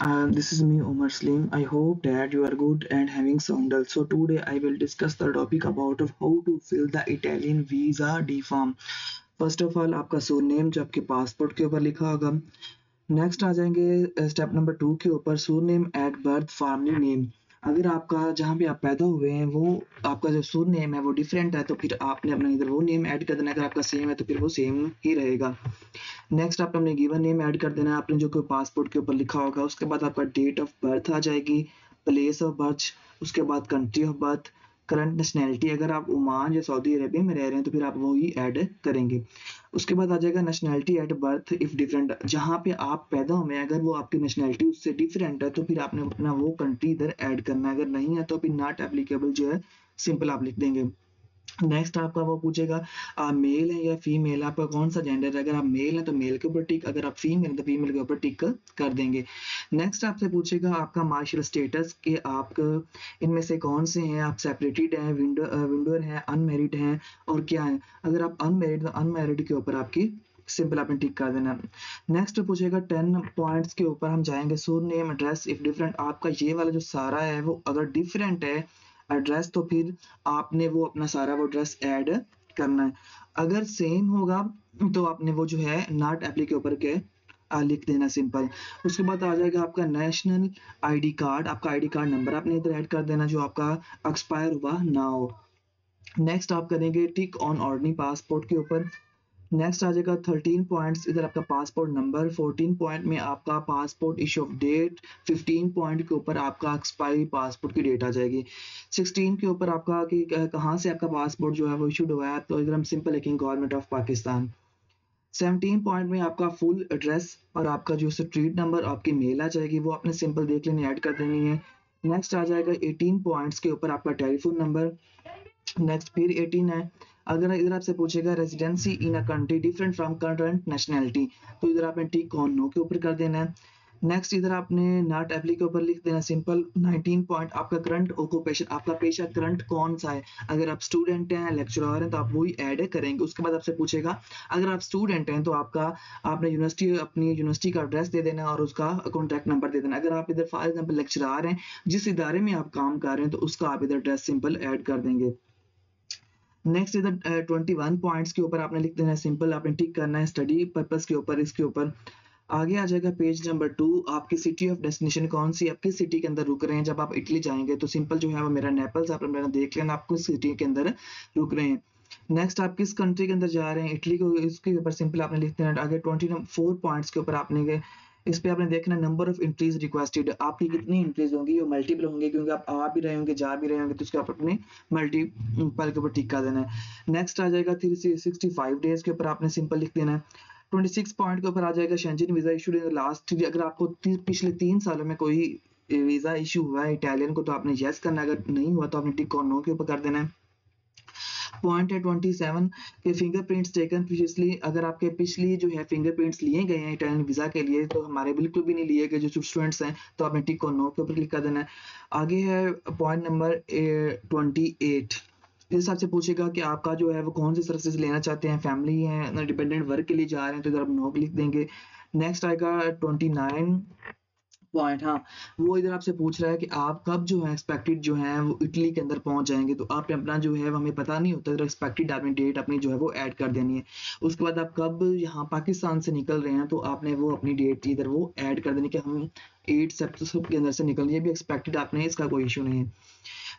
This is me, Omar Slim. I hope that you are good and having sound. So today I will discuss the topic about of how to fill the Italian visa D form. First of all आपका surname जो आपके passport के ऊपर लिखा होगा। Next आ जाएंगे step number 2 के ऊपर surname at birth family name. अगर आपका जहाँ पे आप पैदा हुए हैं वो आपका जो सरनेम है वो डिफरेंट है तो फिर आपने अपना इधर वो नेम ऐड कर देना। अगर आपका सेम है तो फिर वो सेम ही रहेगा। नेक्स्ट आपने अपने गिवन नेम ऐड कर देना है आपने जो कोई पासपोर्ट के ऊपर लिखा होगा। उसके बाद आपका डेट ऑफ बर्थ आ जाएगी, प्लेस ऑफ बर्थ, उसके बाद country of birth, current nationality. अगर आप ओमान या सऊदी अरेबिया में रह रहे हैं तो फिर आप वो ही ऐड करेंगे। उसके बाद आ जाएगा nationality at birth if different. जहाँ पे आप पैदा हुए हैं अगर वो आपकी नेशनैलिटी उससे डिफरेंट है तो फिर आपने अपना वो कंट्री इधर ऐड करना है। अगर नहीं है तो फिर नॉट एप्लीकेबल जो है सिंपल आप लिख देंगे। नेक्स्ट आपका वो पूछेगा आप मेल है या फीमेल, आपका कौन सा जेंडर है। अगर आप मेल है तो मेल के ऊपर टिक, अगर आप फीमेल है तो फीमेल के ऊपर टिक कर देंगे। नेक्स्ट आपसे पूछेगा आपका मार्शल स्टेटस के आप इनमें से कौन से हैं, आप सेपरेटेड हैं, विंडोर हैं, अनमेरिड हैं और क्या है। अगर आप अनमेरिड तो अनमेरिड के ऊपर आपकी सिंपल आपने टिक कर देना। नेक्स्ट पूछेगा 10 पॉइंट्स के ऊपर हम जाएंगे। सुर नेम एड्रेस इफ डिफरेंट, आपका ये वाला जो सारा है वो अगर डिफरेंट है एड्रेस तो फिर आपने वो अपना सारा वो एड्रेस ऐड करना है। अगर सेम होगा तो आपने वो जो है नॉट एप्ली के ऊपर के लिख देना सिंपल। उसके बाद आ जाएगा आपका नेशनल आईडी कार्ड, आपका आईडी कार्ड नंबर आपने इधर ऐड कर देना जो आपका एक्सपायर हुआ ना हो। नेक्स्ट आप करेंगे टिक ऑन ऑर्डनी पासपोर्ट के ऊपर। नेक्स्ट आ जाएगा 13 पॉइंट्स, इधर आपका पासपोर्ट नंबर। 14 पॉइंट में आपका passport issue of date. 15 point के ऊपर आपका एक्सपायरी पासपोर्ट की डेट आ जाएगी। 16 के ऊपर आपका कि कहाँ से आपका पासपोर्ट जो है वो इशूड हुआ है तो इधर हम सिंपल लिखेंगे गवर्नमेंट ऑफ पाकिस्तान। 17 पॉइंट में आपका फुल एड्रेस और आपका जो स्ट्रीट नंबर आपकी मेल आ जाएगी वो आपने सिंपल देख लेनी ऐड कर देनी है। नेक्स्ट आ जाएगा 18 पॉइंट्स के ऊपर आपका टेलीफोन नंबर। नेक्स्ट फिर 18 है। अगर इधर आपसे पूछेगा residency in a country different from current nationality तो इधर आपने टिक ऑन नो के ऊपर कर देना है। नेक्स्ट इधर आपने नॉट एप्ली के ऊपर लिख देना सिंपल। 19 पॉइंट आपका करंट ऑक्यूपेशन, आपका पेशा करंट कौन सा है। अगर आप स्टूडेंट हैं लेक्चरर हैं तो आप वही ऐड करेंगे। उसके बाद आपसे पूछेगा अगर आप स्टूडेंट हैं तो आपका आपने यूनिवर्सिटी अपनी यूनिवर्सिटी का एड्रेस दे देना और उसका कॉन्टैक्ट नंबर दे देना। अगर आप इधर फॉर एग्जाम्पल लेक्चरर हैं जिस इदारे में आप काम कर रहे हैं तो उसका आप इधर एड्रेस सिंपल ऐड कर देंगे। नेक्स्ट इधर 21 पॉइंट्स के ऊपर आपने लिख देना है सिंपल, आपने टिक करना है स्टडी पर्पस के ऊपर। इसके ऊपर आगे आ जाएगा पेज नंबर 2, आपकी सिटी ऑफ डेस्टिनेशन कौन सी, आप किस सिटी के अंदर रुक रहे हैं। जब आप इटली जाएंगे तो सिंपल जो है वो मेरा नेपल्स आप मेरा देख लेना आप किस सिटी के अंदर रुक रहे हैं। नेक्स्ट आप किस कंट्री के अंदर जा रहे हैं, इटली को, इसके ऊपर सिंपल आपने लिख देना। आगे 24 पॉइंट्स के ऊपर आपने इस पे आपने देखना नंबर ऑफ एंट्रीज रिक्वेस्टेड, आपकी कितनी एंट्रीज होंगी, वो मल्टीपल होंगे क्योंकि आप आ भी रहे होंगे जा भी रहे होंगे तो उसके ऊपर अपने मल्टीपल के ऊपर टिक कर देना है। नेक्स्ट आ जाएगा 365 डेज के ऊपर आपने सिंपल लिख देना है। 26 पॉइंट के ऊपर आ जाएगा Schengen visa issued in last, अगर आपको पिछले 3 सालों में कोई वीजा इशू हुआ है इटालियन को तो आपने यस करना है, अगर नहीं हुआ तो आपने टिक और नो के ऊपर कर देना है। पॉइंट है 27 के फिंगरप्रिंट्स टेकन प्रीवियसली, अगर आपके पिछली जो है फिंगरप्रिंट्स लिए गए हैं इटालियन वीजा के लिए तो हमारे बिल्कुल भी नहीं लिए गए जो स्टूडेंट्स हैं तो आपने टिक और नो के ऊपर क्लिक कर देना है। आगे है पॉइंट नंबर 28, इस हिसाब से पूछेगा कि आपका जो है वो कौन सी सर्विसेज लेना चाहते हैं, फैमिली है डिपेंडेंट वर्क के लिए जा रहे हैं तो इधर आप नो लिख देंगे। नेक्स्ट आएगा 29 पॉइंट, हाँ वो इधर आपसे पूछ रहा है कि आप कब जो है एक्सपेक्टेड जो है वो इटली के अंदर पहुंच जाएंगे तो आपने अपना जो है हमें पता नहीं होता तो एक्सपेक्टेड आपने डेट अपनी जो है वो ऐड कर देनी है। उसके बाद आप कब यहाँ पाकिस्तान से निकल रहे हैं तो आपने वो अपनी डेट इधर वो ऐड कर देनी कि हम 8 सितंबर के अंदर से निकल, ये भी एक्सपेक्टेड आपने, इसका कोई इशू नहीं है।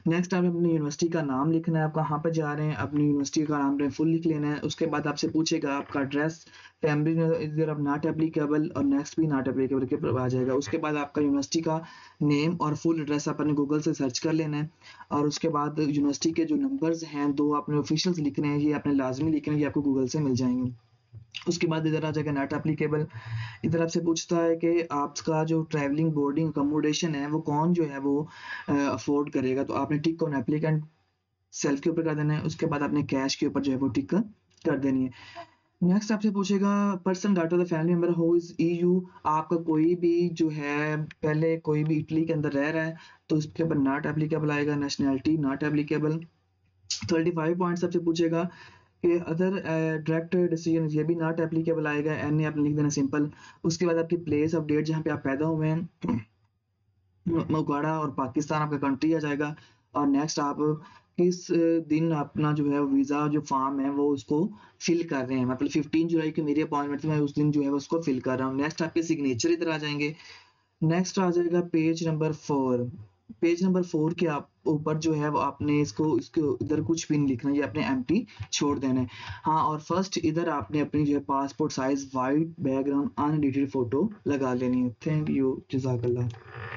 नेक्स्ट आप अपनी यूनिवर्सिटी का नाम लिखना है, आप कहाँ पर जा रहे हैं अपनी यूनिवर्सिटी का नाम फुल लिख लेना है। उसके बाद आपसे पूछेगा आपका एड्रेस, फैमिली इधर आप नॉट एप्लीकेबल और नेक्स्ट भी नॉट एप्लीकेबल के ऊपर आ जाएगा। उसके बाद आपका यूनिवर्सिटी का नेम और फुल एड्रेस आपने गूगल से सर्च कर लेना है। और उसके बाद यूनिवर्सिटी के जो नंबर्स हैं दो आपने ऑफिशियल्स लिखने हैं, ये आपने लाजमी लिखने हैं, ये आपको गूगल से मिल जाएंगे। उसके बाद इधर आ जाएगा नॉट एप्लीकेबल, इधर आपसे पूछता है कि आपका जो ट्रैवलिंग बोर्डिंग अकोमोडेशन है वो कौन जो है वो अफोर्ड करेगा तो आपने टिक ऑन एप्लीकेंट सेल्फ के ऊपर कर देना है। उसके बाद आपने कैश के ऊपर जो है वो टिक कर देनी है। नेक्स्ट आपसे पूछेगा person data the family member who is EU, आपका कोई भी जो है पहले कोई भी इटली के अंदर रह रहा है तो इसके ऊपर नॉट एप्लीकेबल आएगा। Nationality not applicable. 35 पॉइंट्स आपसे पूछेगा कि अदर डायरेक्ट डिसीजन, ये भी नॉट एप्लीकेबल आएगा, एन ए आपने लिख देना सिंपल। उसके बाद आपकी प्लेस ऑफ डेट जहाँ पे आप पैदा हुए हैं उगाड़ा और पाकिस्तान आपका कंट्री आ जाएगा। और नेक्स्ट आप किस दिन अपना जो है वीज़ा जो फॉर्म है वो उसको फिल कर रहे हैं, मतलब 15 जुलाई की मेरी अपॉइंटमेंट थी, मैं उस दिन जो है उसको फिल कर रहा हूँ। नेक्स्ट आपके सिग्नेचर इधर आ जाएंगे। नेक्स्ट आ जाएगा पेज नंबर 4। पेज नंबर 4 के आप ऊपर जो है वो आपने इसके इधर कुछ भी नहीं लिखना, ये आपने एम्प्टी छोड़ देना है। हाँ, और फर्स्ट इधर आपने अपनी जो है passport size white background unedited photo लगा लेनी है। थैंक यू, जज़ाकल्लाह।